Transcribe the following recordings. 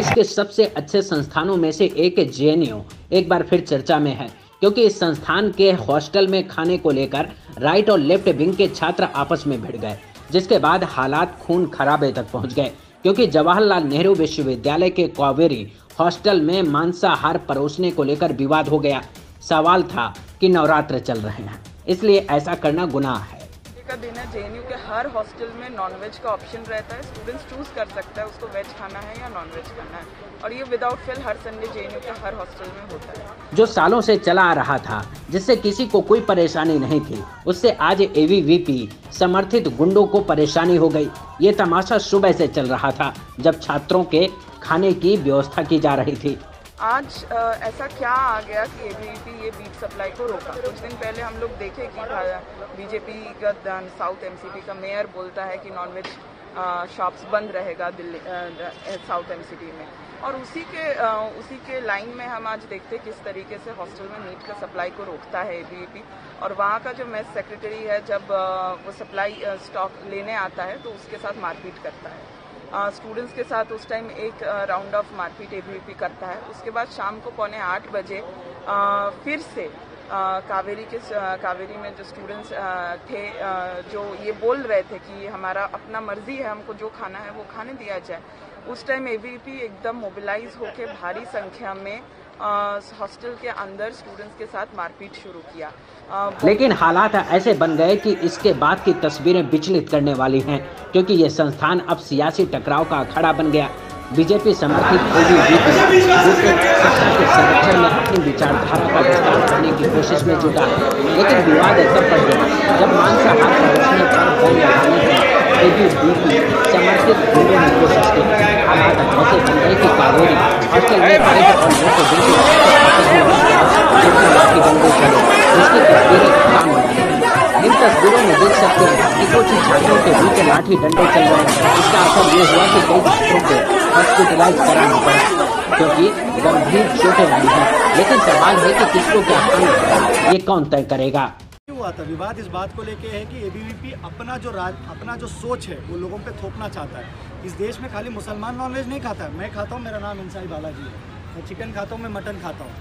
देश के सबसे अच्छे संस्थानों में से एक जेएनयू एक बार फिर चर्चा में है, क्योंकि इस संस्थान के हॉस्टल में खाने को लेकर राइट और लेफ्ट विंग के छात्र आपस में भिड़ गए, जिसके बाद हालात खून खराबे तक पहुंच गए। क्योंकि जवाहरलाल नेहरू विश्वविद्यालय के कावेरी हॉस्टल में मांसाहार परोसने को लेकर विवाद हो गया। सवाल था कि नवरात्र चल रहे हैं, इसलिए ऐसा करना गुनाह है। का दिन है, जेएनयू के हर हॉस्टल में नॉनवेज का ऑप्शन रहता है। स्टूडेंट्स चूज कर सकता है उसको वेज खाना है या नॉनवेज खाना है, और ये विदाउट फेल हर संडे जेएनयू के हर हॉस्टल में होता है। जो सालों से चला आ रहा था, जिससे किसी को कोई परेशानी नहीं थी, उससे आज एबीवीपी समर्थित गुंडों को परेशानी हो गई। ये तमाशा सुबह से चल रहा था, जब छात्रों के खाने की व्यवस्था की जा रही थी। आज ऐसा क्या आ गया कि एबीवीपी ये वीट सप्लाई को रोका। कुछ दिन पहले हम लोग देखे कि बीजेपी का साउथ एमसीडी का मेयर बोलता है कि नॉनवेज शॉप्स बंद रहेगा दिल्ली साउथ एमसीडी में, और उसी के लाइन में हम आज देखते किस तरीके से हॉस्टल में मीट का सप्लाई को रोकता है एबीवीपी। और वहाँ का जो मेस सेक्रेटरी है, जब वो सप्लाई स्टॉक लेने आता है तो उसके साथ मारपीट करता है। स्टूडेंट्स के साथ उस टाइम एक राउंड ऑफ मारपीट एबीवीपी करता है। उसके बाद शाम को 7:45 बजे फिर से कावेरी में जो स्टूडेंट्स थे, जो ये बोल रहे थे कि हमारा अपना मर्जी है, हमको जो खाना है वो खाने दिया जाए। उस टाइम एबीवीपी एकदम मोबिलाइज होकर भारी संख्या में हॉस्टल के अंदर स्टूडेंट्स के साथ मारपीट शुरू किया। लेकिन हालात ऐसे बन गए कि इसके बाद की तस्वीरें विचलित करने वाली हैं, क्योंकि ये संस्थान अब सियासी टकराव का अखाड़ा बन गया। बीजेपी समर्थित एबीवीपी सत्ता के संरक्षण में अपनी विचारधारा का विस्तार करने की कोशिश में जुटा, लेकिन विवाद तब बढ़ गया जब मांसाहार परोसने पर बैन लगाने की एबीवीपी समर्थित गुंडों ने कोशिश की। हालात ऐसे बन गए कि कावेरी हॉस्टल में राइट और लेफ्ट विंग इन तस्वीरों में देख सकते हैं कि कुछ छात्रों के बीच लाठी डंडे चल रहे हैं। इसका असर ये हुआ कि कई छात्रों को हॉस्पिटलाइज कराना पड़ा, क्योंकि गंभीर चोटें आई हैं। लेकिन सवाल है कि किसको क्या खाना, ये कौन तय करेगा। हुआ था विवाद इस बात को लेके है कि एबीवीपी अपना जो सोच है वो लोगों पे थोपना चाहता है। इस देश में खाली मुसलमान नॉनवेज नहीं खाता है। मैं खाता हूँ, मेरा नाम इंसाई बालाजी है, मैं चिकन खाता हूँ, मैं मटन खाता हूँ।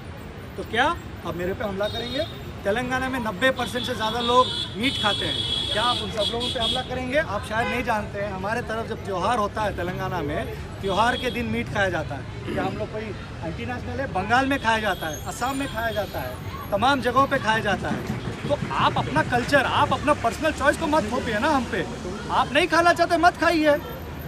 तो क्या अब मेरे पे हमला करेंगे? तेलंगाना में 90% से ज़्यादा लोग मीट खाते हैं, क्या आप उन सब लोगों पे हमला करेंगे? आप शायद नहीं जानते हैं, हमारे तरफ जब त्यौहार होता है तेलंगाना में, त्यौहार के दिन मीट खाया जाता है। क्या हम लोग कोई एंटी नेशनल है? बंगाल में खाया जाता है, असम में खाया जाता है, तमाम जगहों पे खाया जाता है। तो आप अपना कल्चर, आप अपना पर्सनल चॉइस को मत थोपिए ना हम पे। आप नहीं खाना चाहते मत खाइए।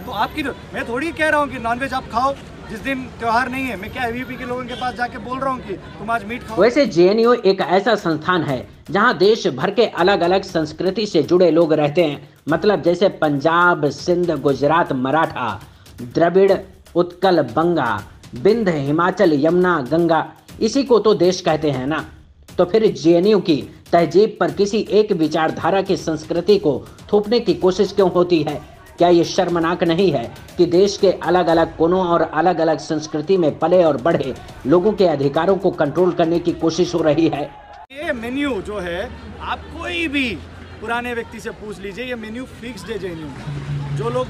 तो आपकी मैं थोड़ी कह रहा हूँ कि नॉनवेज आप खाओ जिस दिन त्योहार नहीं है। मैं क्या एबीवीपी के लोगों के पास जाके बोल रहा हूँ कि तुम आज मीट खाओ? वैसे जेएनयू एक ऐसा संस्थान है जहाँ देश भर के अलग अलग संस्कृति से जुड़े लोग रहते हैं। मतलब जैसे पंजाब, सिंध, गुजरात, मराठा, द्रविड़, उत्कल, बंगा, बिंद, हिमाचल, यमुना, गंगा, इसी को तो देश कहते हैं ना। तो फिर जेएनयू की तहजीब पर किसी एक विचारधारा की संस्कृति को थोपने की कोशिश क्यों होती है? क्या ये शर्मनाक नहीं है कि देश के अलग अलग कोनों और अलग अलग संस्कृति में पले और बढ़े लोगों के अधिकारों को कंट्रोल करने की कोशिश हो रही है? ये मेन्यू जो है, आप कोई भी पुराने व्यक्ति से पूछ लीजिए, ये मेन्यू फिक्स्ड है जेएनयू। जो लोग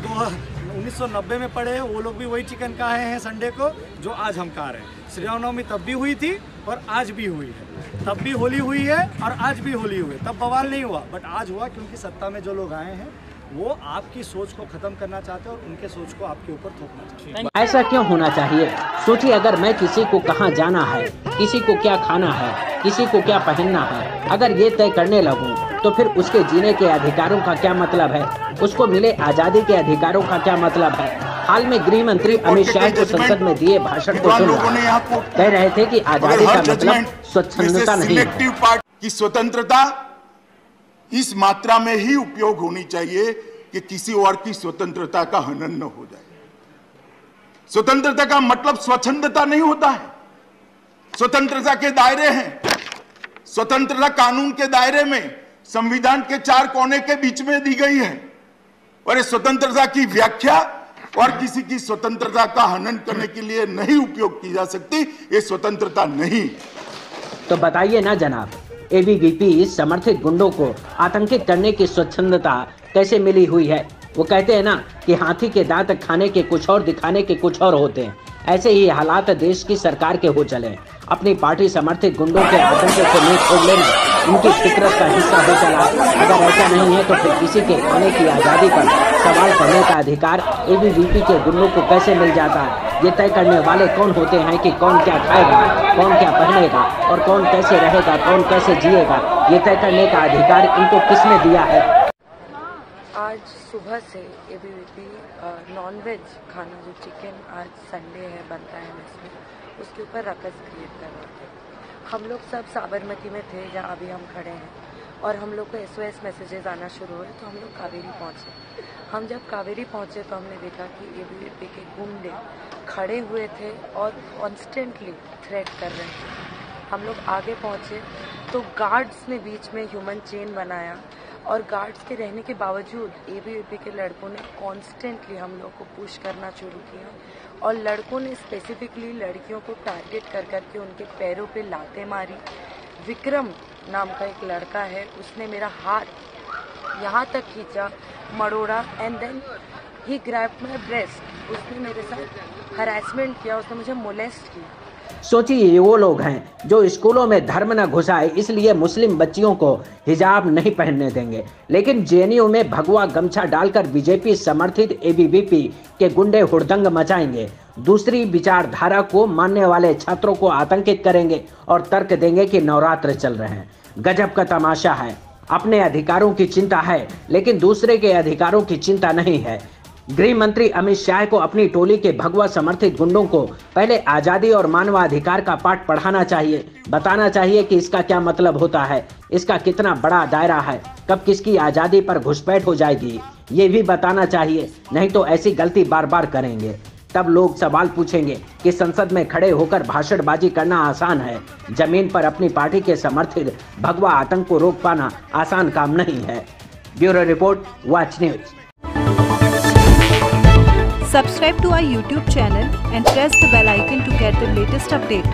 1990 में पढ़े हैं वो लोग भी वही चिकन खाए हैं संडे को जो आज हम खा रहे हैं। श्रीरामनवमी तब भी हुई थी और आज भी हुई है, तब भी होली हुई है और आज भी होली हुई है। तब बवाल नहीं हुआ, बट आज हुआ क्योंकि सत्ता में जो लोग आए हैं वो आपकी सोच को खत्म करना चाहते हैं और उनके सोच को आपके ऊपर थोपना चाहते हैं। ऐसा क्यों होना चाहिए? सोचिए, अगर मैं किसी को कहाँ जाना है, किसी को क्या खाना है, किसी को क्या पहनना है, अगर ये तय करने लगूं, तो फिर उसके जीने के अधिकारों का क्या मतलब है? उसको मिले आजादी के अधिकारों का क्या मतलब है? हाल में गृह मंत्री अमित शाह को संसद में दिए भाषण को सुन कह रहे थे कि आजादी का मतलब स्वच्छंदता नहीं है। कि स्वतंत्रता इस मात्रा में ही उपयोग होनी चाहिए कि किसी और की स्वतंत्रता का हनन न हो जाए। स्वतंत्रता का मतलब स्वच्छंदता नहीं होता है। स्वतंत्रता के दायरे हैं। स्वतंत्रता कानून के दायरे में संविधान के 4 कोने के बीच में दी गई है, और इस स्वतंत्रता की व्याख्या और किसी की स्वतंत्रता का हनन करने के लिए नहीं उपयोग की जा सकती। ये स्वतंत्रता नहीं। तो बताइए ना जनाब, एबीवीपी समर्थित गुंडों को आतंकित करने की स्वच्छंदता कैसे मिली हुई है? वो कहते हैं ना कि हाथी के दांत खाने के कुछ और, दिखाने के कुछ और होते हैं। ऐसे ही हालात देश की सरकार के हो चले। अपनी पार्टी समर्थित गुंडों के आतंक से मुंह खोल लेना उनकी फितरत का हिस्सा हो चला। अगर ऐसा नहीं है तो फिर किसी के खाने की आजादी पर सवाल करने का अधिकार एबीवीपी के गुंडों को कैसे मिल जाता है? ये तय करने वाले कौन होते हैं कि कौन क्या खाएगा, कौन क्या पहनेगा और कौन कैसे रहेगा, कौन कैसे जिएगा? ये तय करने का अधिकार इनको किसने दिया है? आज सुबह से एबीवीपी नॉनवेज खाना जो चिकन आज संडे है बनता है इसमें, उसके ऊपर रकस क्रिएट कर रहे थे। हम लोग सब साबरमती में थे जहाँ अभी हम खड़े हैं और हम लोग को SOS मैसेजेस आना शुरू हुए तो हम लोग कावेरी पहुँचे। हम जब कावेरी पहुँचे तो हमने देखा कि एबीवीपी के गुंडे खड़े हुए थे और कॉन्स्टेंटली थ्रेट कर रहे थे। हम लोग आगे पहुँचे तो गार्ड्स ने बीच में ह्यूमन चेन बनाया और गार्ड्स के रहने के बावजूद एबीवीपी के लड़कों ने कॉन्स्टेंटली हम लोग को पुश करना शुरू किया और लड़कों ने स्पेसिफिकली लड़कियों को टारगेट कर करके उनके पैरों पे लातें मारी। विक्रम नाम का एक लड़का है, उसने मेरा हाथ यहाँ तक खींचा, मरोड़ा and then he grabbed my breast. उसने मेरे साथ हरासमेंट किया, उसने मुझे मोलेस्ट किया। सोचिए, ये वो लोग हैं जो स्कूलों में धर्म न घुसाए इसलिए मुस्लिम बच्चियों को हिजाब नहीं पहनने देंगे, लेकिन जेएनयू में भगवा गमछा डालकर बीजेपी समर्थित एबीवीपी के गुंडे हुड़दंग मचाएंगे। दूसरी विचारधारा को मानने वाले छात्रों को आतंकित करेंगे और तर्क देंगे कि नवरात्र चल रहे हैं। गजब का तमाशा है। अपने अधिकारों की चिंता है लेकिन दूसरे के अधिकारों की चिंता नहीं है। गृह मंत्री अमित शाह को अपनी टोली के भगवा समर्थित गुंडों को पहले आजादी और मानवाधिकार का पाठ पढ़ाना चाहिए, बताना चाहिए कि इसका क्या मतलब होता है, इसका कितना बड़ा दायरा है, कब किसकी आजादी पर घुसपैठ हो जाएगी, ये भी बताना चाहिए। नहीं तो ऐसी गलती बार बार करेंगे। तब लोग सवाल पूछेंगे कि संसद में खड़े होकर भाषणबाजी करना आसान है, जमीन पर अपनी पार्टी के समर्थित भगवा आतंक को रोक पाना आसान काम नहीं है। Bureau report, watch news. Subscribe to our YouTube channel and press the bell icon to get the latest update.